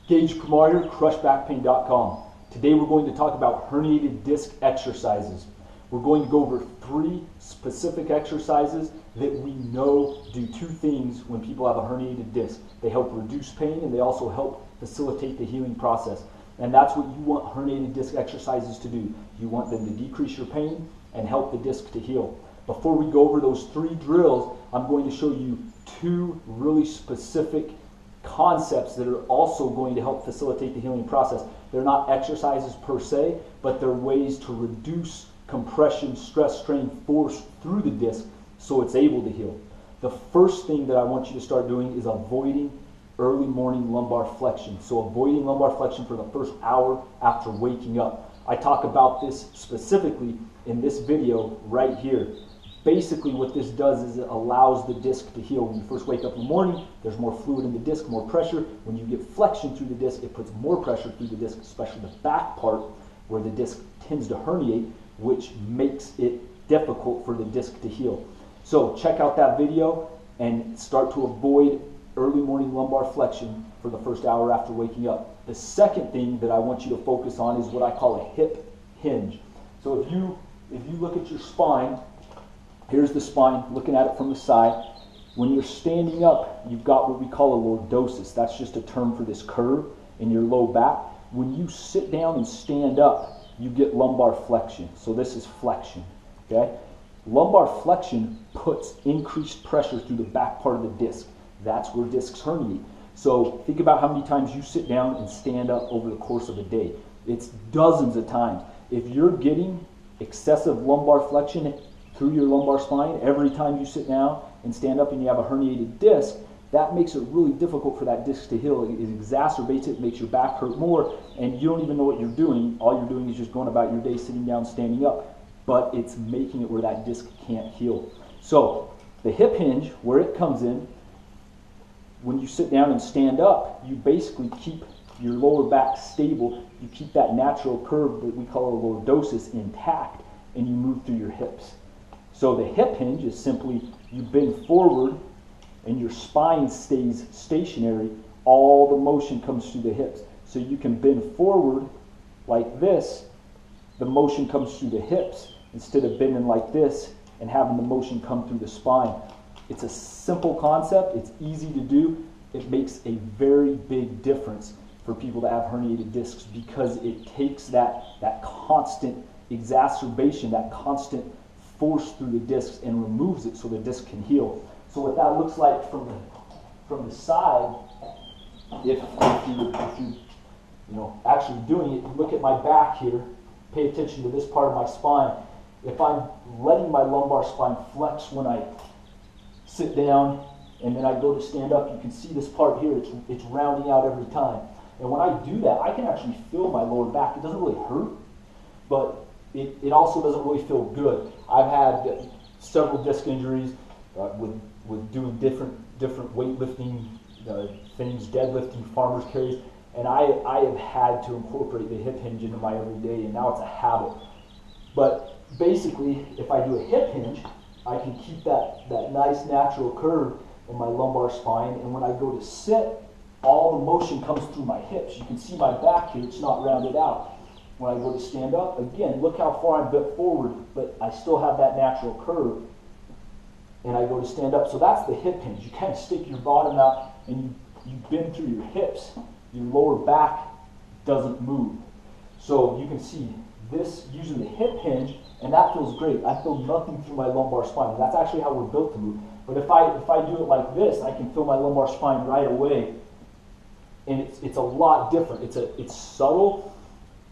Gage Kumar here, crushbackpain.com. Today we're going to talk about herniated disc exercises. We're going to go over 3 specific exercises that we know do 2 things when people have a herniated disc. They help reduce pain and they also help facilitate the healing process. And that's what you want herniated disc exercises to do. You want them to decrease your pain and help the disc to heal. Before we go over those 3 drills, I'm going to show you 2 really specific concepts that are also going to help facilitate the healing process. They're not exercises per se, but they're ways to reduce compression, stress, strain, force through the disc so it's able to heal. The first thing that I want you to start doing is avoiding early morning lumbar flexion. So avoiding lumbar flexion for the first hour after waking up. I talk about this specifically in this video right here. Basically what this does is it allows the disc to heal. When you first wake up in the morning, there's more fluid in the disc, more pressure. When you get flexion through the disc, it puts more pressure through the disc, especially the back part where the disc tends to herniate, which makes it difficult for the disc to heal. So check out that video and start to avoid early morning lumbar flexion for the first hour after waking up. The second thing that I want you to focus on is what I call a hip hinge. So if you look at your spine, here's the spine, looking at it from the side. When you're standing up, you've got what we call a lordosis. That's just a term for this curve in your low back. When you sit down and stand up, you get lumbar flexion. So this is flexion, okay? Lumbar flexion puts increased pressure through the back part of the disc. That's where discs herniate. So think about how many times you sit down and stand up over the course of a day. It's dozens of times. If you're getting excessive lumbar flexion through your lumbar spine every time you sit down and stand up and you have a herniated disc, that makes it really difficult for that disc to heal. It exacerbates it, makes your back hurt more, and you don't even know what you're doing. All you're doing is just going about your day sitting down, standing up, but it's making it where that disc can't heal. So the hip hinge, where it comes in, when you sit down and stand up, you basically keep your lower back stable. You keep that natural curve that we call a lordosis intact, and you move through your hips. So the hip hinge is simply you bend forward and your spine stays stationary. All the motion comes through the hips. So you can bend forward like this. The motion comes through the hips instead of bending like this and having the motion come through the spine. It's a simple concept. It's easy to do. It makes a very big difference for people that have herniated discs because it takes that constant exacerbation, that constant force through the discs and removes it so the disc can heal. So what that looks like from the side, if you actually doing it, you look at my back here, pay attention to this part of my spine. If I'm letting my lumbar spine flex when I sit down and then I go to stand up, you can see this part here, it's rounding out every time. And when I do that, I can actually feel my lower back. It doesn't really hurt, but it also doesn't really feel good. I've had several disc injuries with doing different weightlifting things, deadlifting, farmer's carries, and I have had to incorporate the hip hinge into my everyday, and now it's a habit. But basically, if I do a hip hinge, I can keep that nice natural curve in my lumbar spine, and when I go to sit, all the motion comes through my hips. You can see my back here, it's not rounded out. When I go to stand up, again, look how far I'm bent forward, but I still have that natural curve. And I go to stand up. So that's the hip hinge. You kind of stick your bottom out and you bend through your hips. Your lower back doesn't move. So you can see this using the hip hinge, and that feels great. I feel nothing through my lumbar spine. That's actually how we're built to move. But if I do it like this, I can feel my lumbar spine right away. And it's a lot different. It's subtle,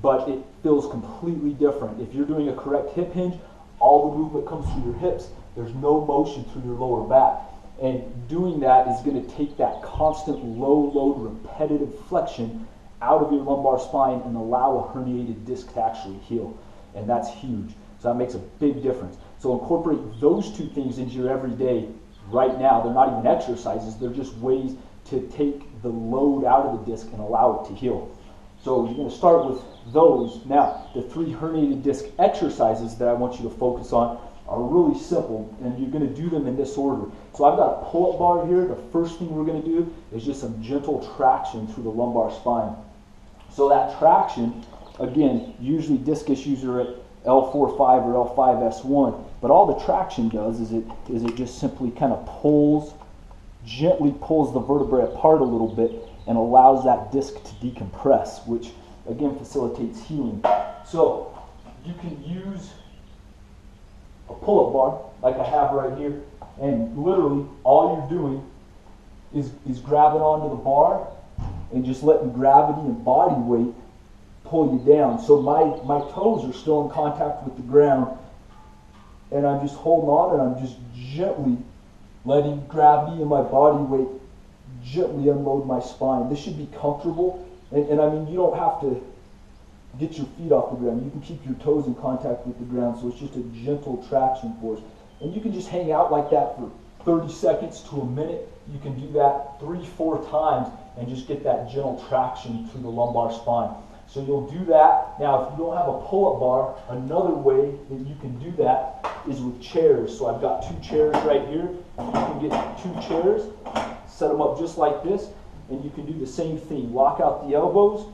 but it feels completely different. If you're doing a correct hip hinge, all the movement comes through your hips. There's no motion through your lower back. And doing that is going to take that constant low load repetitive flexion out of your lumbar spine and allow a herniated disc to actually heal. And that's huge. So that makes a big difference. So incorporate those 2 things into your everyday right now. They're not even exercises. They're just ways to take the load out of the disc and allow it to heal. So you're going to start with those. Now, the 3 herniated disc exercises that I want you to focus on are really simple, and you're going to do them in this order. So I've got a pull-up bar here. The first thing we're going to do is just some gentle traction through the lumbar spine. So that traction, again, usually disc issues are at L4-5 or L5-S1, but all the traction does is it just simply kind of gently pulls the vertebrae apart a little bit and allows that disc to decompress, which again facilitates healing. So you can use a pull-up bar like I have right here, and literally all you're doing is grabbing onto the bar and just letting gravity and body weight pull you down. So my toes are still in contact with the ground, and I'm just holding on, and I'm just gently letting gravity and my body weight gently unload my spine. This should be comfortable, and I mean, you don't have to get your feet off the ground. You can keep your toes in contact with the ground, so it's just a gentle traction force. And you can just hang out like that for 30 seconds to a minute. You can do that 3-4 times and just get that gentle traction through the lumbar spine. So you'll do that. Now, if you don't have a pull-up bar, another way that you can do that is with chairs. So I've got 2 chairs right here. You can get 2 chairs, set them up just like this, and you can do the same thing. Lock out the elbows,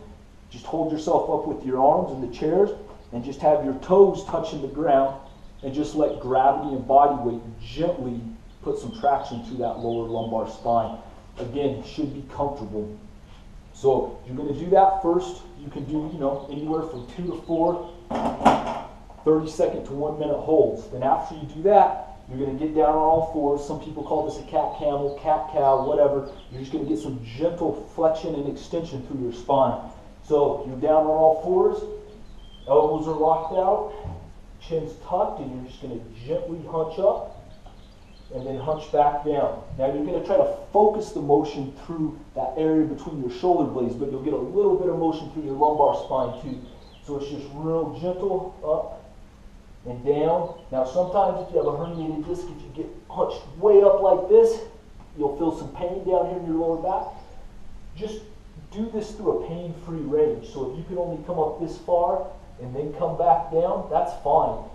just hold yourself up with your arms in the chairs, and just have your toes touching the ground, and just let gravity and body weight gently put some traction through that lower lumbar spine. Again, it should be comfortable. So you're going to do that first. You can do, anywhere from 2 to 4 30-second to 1-minute holds. Then after you do that, you're going to get down on all fours. Some people call this a cat-camel, cat-cow, whatever. You're just going to get some gentle flexion and extension through your spine. So you're down on all fours, elbows are locked out, chin's tucked, and you're just going to gently hunch up and then hunch back down. Now you're going to try to focus the motion through that area between your shoulder blades, but you'll get a little bit of motion through your lumbar spine too. So it's just real gentle up and down. Now sometimes if you have a herniated disc, if you get hunched way up like this, you'll feel some pain down here in your lower back. Just do this through a pain-free range. So if you can only come up this far and then come back down, that's fine.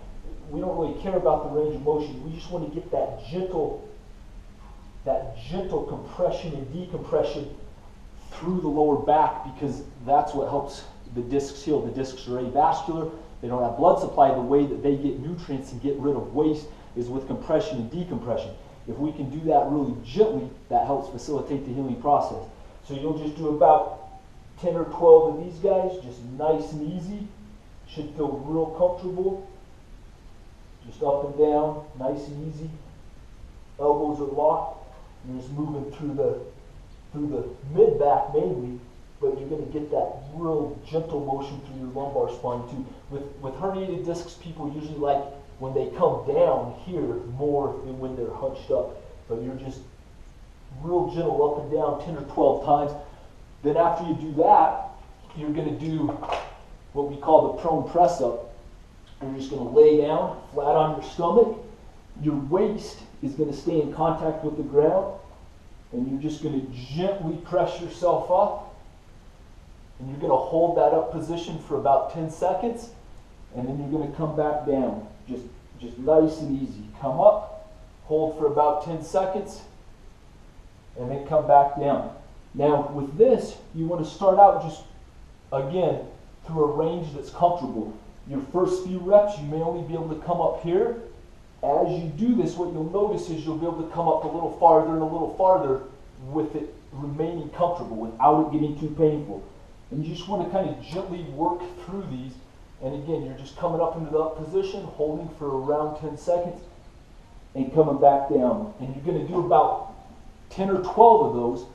We don't really care about the range of motion. We just want to get that gentle compression and decompression through the lower back, because that's what helps the discs heal. The discs are avascular. They don't have blood supply. The way that they get nutrients and get rid of waste is with compression and decompression. If we can do that really gently, that helps facilitate the healing process. So you'll just do about 10 or 12 of these guys, just nice and easy. Should feel real comfortable. Just up and down, nice and easy. Elbows are locked. You're just moving through the mid-back mainly, but you're going to get that real gentle motion through your lumbar spine too. With herniated discs, people usually like when they come down here more than when they're hunched up. But you're just real gentle up and down 10 or 12 times. Then after you do that, you're going to do what we call the prone press up. You're just going to lay down flat on your stomach. Your waist is going to stay in contact with the ground, and you're just going to gently press yourself up, and you're going to hold that up position for about 10 seconds, and then you're going to come back down. Just nice and easy. Come up, hold for about 10 seconds, and then come back down. Now with this, you want to start out just, again, through a range that's comfortable. Your first few reps, you may only be able to come up here. As you do this, what you'll notice is you'll be able to come up a little farther and a little farther with it remaining comfortable, without it getting too painful. And you just want to kind of gently work through these. And again, you're just coming up into the up position, holding for around 10 seconds, and coming back down. And you're going to do about 10 or 12 of those,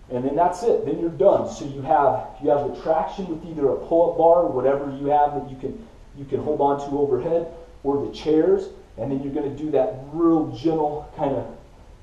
and then that's it. Then you're done. So you have the traction with either a pull-up bar, or whatever you have that you can hold on to overhead, or the chairs, and then you're going to do that real gentle kind of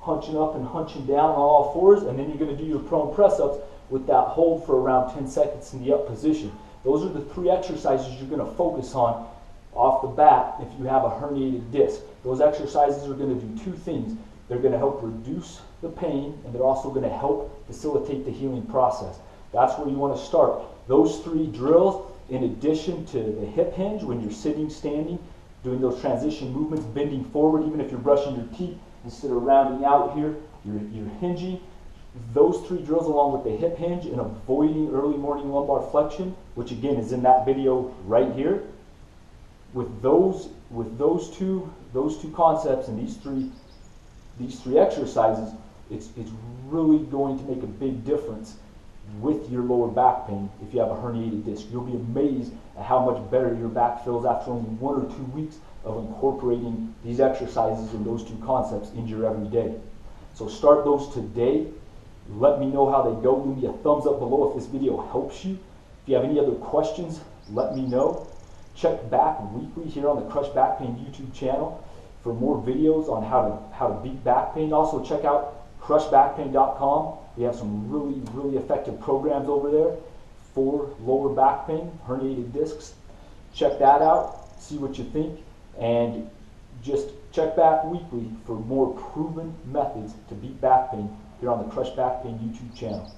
hunching up and hunching down on all fours, and then you're going to do your prone press-ups with that hold for around 10 seconds in the up position. Those are the 3 exercises you're going to focus on off the bat if you have a herniated disc. Those exercises are going to do 2 things. They're going to help reduce the pain, and they're also going to help facilitate the healing process. That's where you want to start. Those 3 drills, in addition to the hip hinge when you're sitting, standing, doing those transition movements, bending forward, even if you're brushing your teeth, instead of rounding out here, you're hinging. Those 3 drills along with the hip hinge and avoiding early morning lumbar flexion, which again is in that video right here. With those two concepts and these three exercises, it's really going to make a big difference with your lower back pain if you have a herniated disc. You'll be amazed at how much better your back feels after only 1 or 2 weeks of incorporating these exercises and those 2 concepts into your everyday. So start those today. Let me know how they go. Leave me a thumbs up below if this video helps you. If you have any other questions, let me know. Check back weekly here on the Crush Back Pain YouTube channel for more videos on how to beat back pain. Also check out crushbackpain.com. We have some really effective programs over there for lower back pain, herniated discs. Check that out, see what you think, and just check back weekly for more proven methods to beat back pain here on the Crush Back Pain YouTube channel.